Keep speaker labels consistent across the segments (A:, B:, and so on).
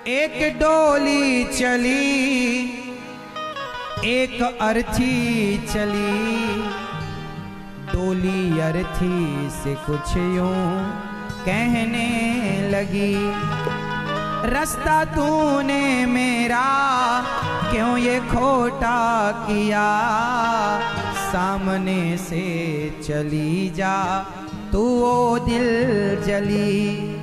A: एक डोली चली, एक अर्थी चली, डोली अर्थी से कुछ यूं कहने लगी, रास्ता तूने मेरा क्यों ये खोटा किया, सामने से चली जा तू ओ दिल जली।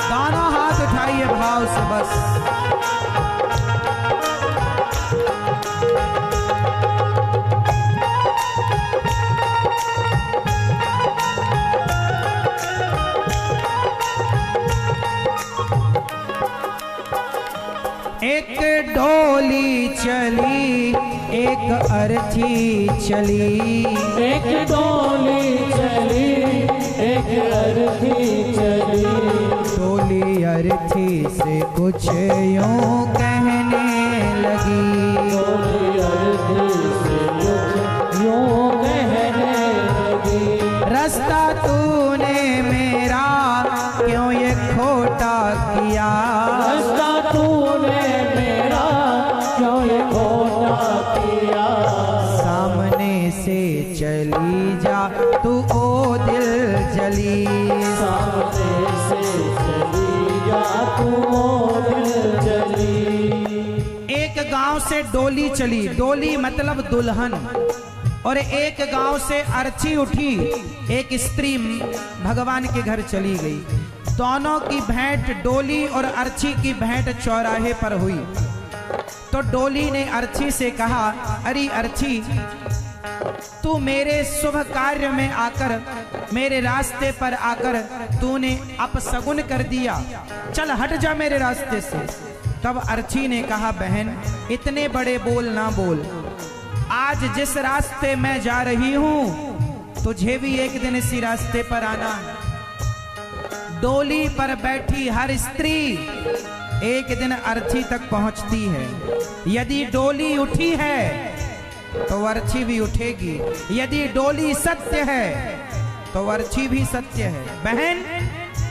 A: दोनों हाथ उठाइए भाव से बस। एक डोली चली, एक अर्थी चली,
B: एक डोली चली, एक अर्थी चली,
A: डोली अर्थी से कुछ यूं कहने लगी,
B: डोली अर्थी से कुछ यूं कहने लगी,
A: रास्ता तूने मेरा क्यों ये खोटा किया,
B: रास्ता तूने मेरा क्यों ये खोटा किया,
A: सामने से चली जा तू ओ दिल जली,
B: सामने से चली जा तू ओ दिल जली।
A: एक गांव से डोली चली, डोली मतलब दुल्हन, और एक गांव से अर्थी उठी, एक स्त्री भगवान के घर चली गई। दोनों की भेंट, डोली और अर्थी की भेंट चौराहे पर हुई। तो डोली ने अर्थी से कहा, अरे अर्थी, तू मेरे शुभ कार्य में आकर, मेरे रास्ते पर आकर तूने अपशगुन कर दिया, चल हट जा मेरे रास्ते से। तब अर्थी ने कहा, बहन इतने बड़े बोल ना बोल, आज जिस रास्ते मैं जा रही हूं तुझे भी एक दिन इसी रास्ते पर आना है। डोली पर बैठी हर स्त्री एक दिन अर्थी तक पहुंचती है। यदि डोली उठी है तो अर्थी भी उठेगी, यदि डोली सत्य है तो अर्थी भी सत्य है। बहन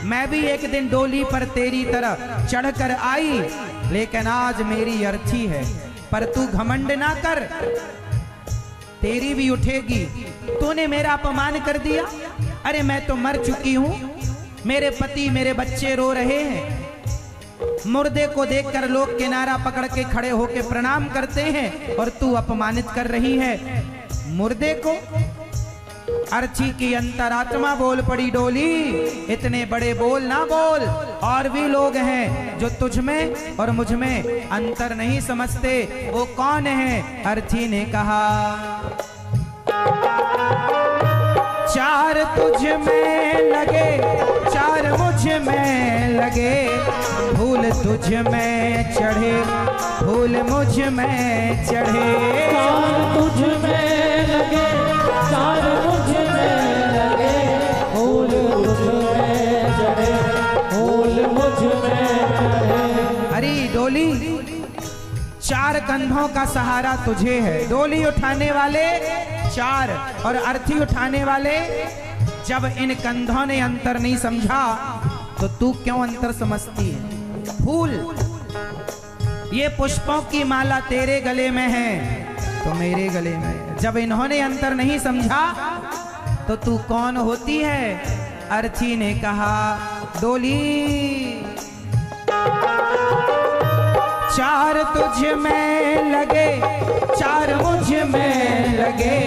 A: मैं भी एक दिन डोली पर तेरी तरह चढ़कर आई, लेकिन आज मेरी अर्थी है, पर तू घमंड ना कर, तेरी भी उठेगी। तूने मेरा अपमान कर दिया, अरे मैं तो मर चुकी हूं, मेरे पति मेरे बच्चे रो रहे हैं, मुर्दे को देखकर लोग किनारा पकड़ के खड़े होके प्रणाम करते हैं और तू अपमानित कर रही है मुर्दे को। अर्थी की अंतरात्मा बोल पड़ी, डोली इतने बड़े बोल ना बोल, और भी लोग हैं जो तुझ में और मुझ में अंतर नहीं समझते, वो कौन है? अर्थी ने कहा, चार तुझ में लगे, चार मुझ में लगे, फूल तुझ में चढ़े, फूल मुझ में चढ़े,
B: चार तुझ में लगे, चार मुझ में लगे, फूल तुझ में चढ़े, फूल मुझ में चढ़े।
A: अरे डोली, चार कंधों का सहारा तुझे है, डोली उठाने वाले चार और अर्थी उठाने वाले। जब इन कंधों ने अंतर नहीं समझा तो तू क्यों अंतर समझती है? फूल, ये पुष्पों की माला तेरे गले में है तो मेरे गले में है। जब इन्होंने अंतर नहीं समझा तो तू कौन होती है? अर्थी ने कहा, डोली चार तुझ में लगे, चार मुझ में लगे,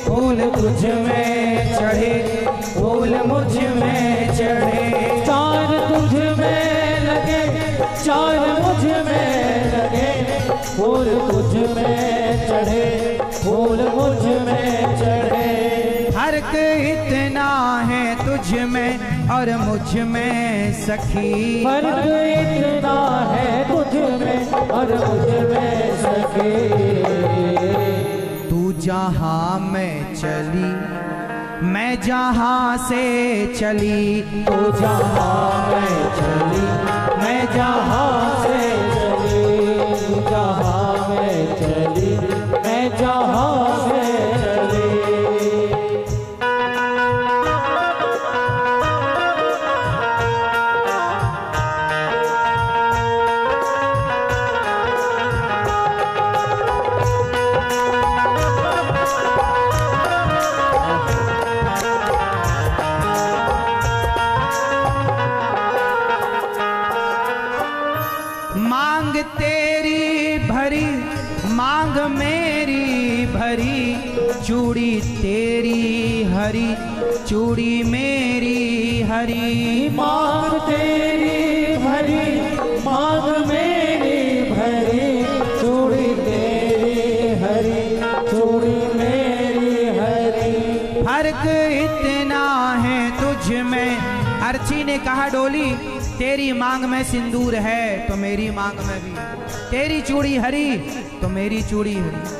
A: फूल तुझ में चढ़े, फूल मुझ में चढ़े,
B: चार तुझ में लगे, चार मुझ में लगे, फूल तुझ में चढ़े, फूल मुझ में चढ़े।
A: फर्क इतना है तुझ में और मुझ में सखी,
B: फर्क इतना है तुझ में और मुझ में सखी,
A: तू जहां मैं चली मैं जहां से चली,
B: तू जहां मैं चली मैं जहां से चली, तू जहां मैं चली मैं जहां से चली।
A: मेरी भरी, चूड़ी तेरी हरी, चूड़ी मेरी हरी।
B: मांग तेरी भरी, मांग मेरी भरी, चूड़ी तेरी हरी, चूड़ी मेरी हरी।
A: फर्क इतना है तुझ में। अर्ची ने कहा डोली तेरी मांग में सिंदूर है तो मेरी मांग में भी, तेरी चूड़ी हरी तो मेरी चूड़ी हरी।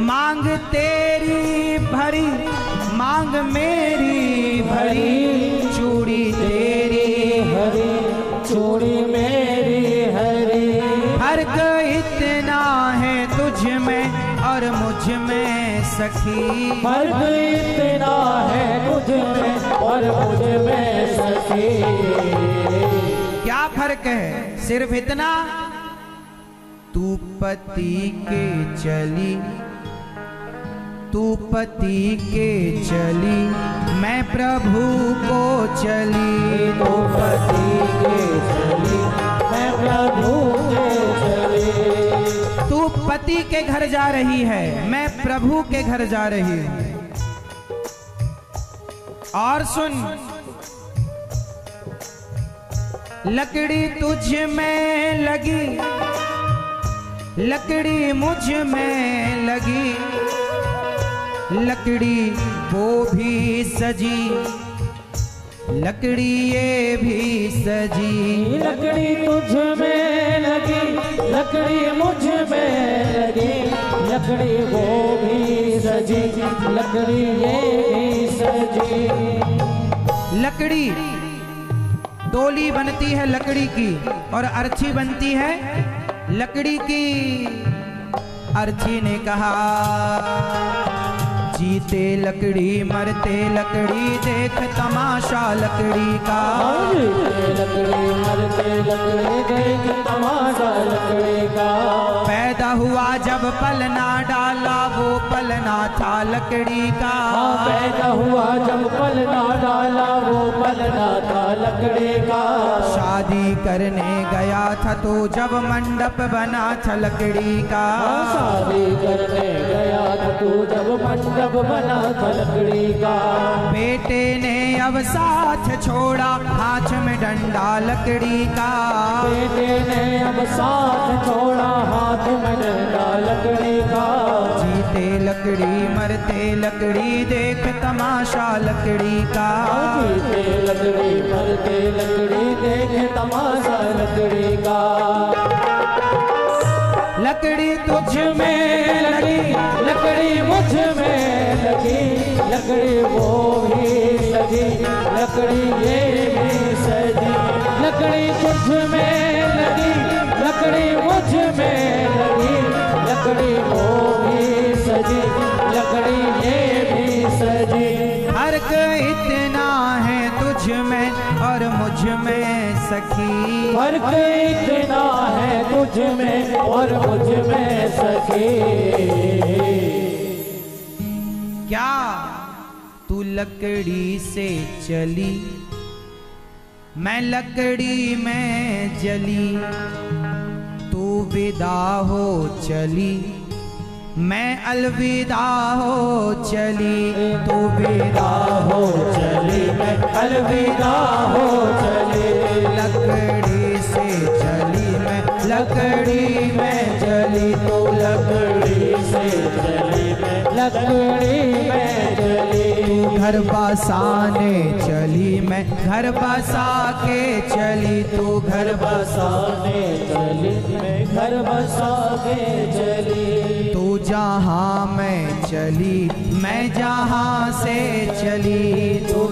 A: मांग तेरी भरी, मांग मेरी भरी, चूड़ी तेरी
B: हरी, चूड़ी मेरी हरी।
A: फर्क इतना है तुझ में और मुझ में सखी।
B: फर्क इतना है तुझ में और मुझ में सखी।
A: क्या फर्क है? सिर्फ इतना, तू पति के चली, तू पति के चली, मैं प्रभु को चली।
B: तू पति के चली, मैं प्रभु के चली।
A: तू पति के घर जा रही है, मैं प्रभु के घर जा रही हूं। और सुन, लकड़ी तुझ में लगी, लकड़ी मुझ में लगी, लकड़ी वो भी सजी, लकड़ी ये भी सजी।
B: लकड़ी तुझ में लगी, लकड़ी मुझ में लगी, लकड़ी वो भी सजी, लकड़ी ये भी सजी।
A: लकड़ी डोली बनती है लकड़ी की और अर्ची बनती है लकड़ी की। अर्ची ने कहा जीते लकड़ी मरते लकड़ी, देख तमाशा लकड़ी का।
B: जीते लकड़ी मरते लकड़ी, देख तमाशा लकड़ी का।
A: पैदा हुआ जब पलना डाला, वो पलना था लकड़ी का।
B: पैदा हुआ जब पलना डाला, वो पलना था लकड़ी का।
A: शादी करने गया था तो जब मंडप बना था लकड़ी का।
B: शादी करने गया था तू जब मंडप बना था लकड़ी का।
A: बेटे ने अब साथ छोड़ा, हाथ में डंडा लकड़ी का।
B: बेटे ने अब साथ छोड़ा, हाथ में डंडा लकड़ी का।
A: जीते लकड़ी मरते लकड़ी, देख तमाशा लकड़ी का।
B: जीते लकड़ी मरते लकड़ी, देख तमाशा लकड़ी का।
A: लकड़ी तुझ में लगी,
B: लकड़ी मुझ में लगी, लकड़ी वो भी सजी, लकड़ी ये भी सजी। लकड़ी तुझ में लगी, लकड़ी मुझ में लगी, लकड़ी वो भी सजी, लकड़ी ये भी सजी।
A: फर्क इतना है तुझ में और मुझ में सखी।
B: फर्क इतना है तुझ में और मुझ में सखी।
A: क्या तू लकड़ी से चली, मैं लकड़ी में जली, तू विदा हो चली, मैं अलविदा हो चली। तू विदा हो चली, मैं
B: अलविदा हो चली।
A: लकड़ी से चली, मैं लकड़ी में जली। तो
B: लकड़ी से चली, मैं लकड़ी में जली।
A: घर बसाने चली, मैं घर बसा के चली। तू घर
B: बसाने चली, मैं घर बसा के चली।
A: तू जहाँ मैं चली, मैं जहाँ से चली।
B: तू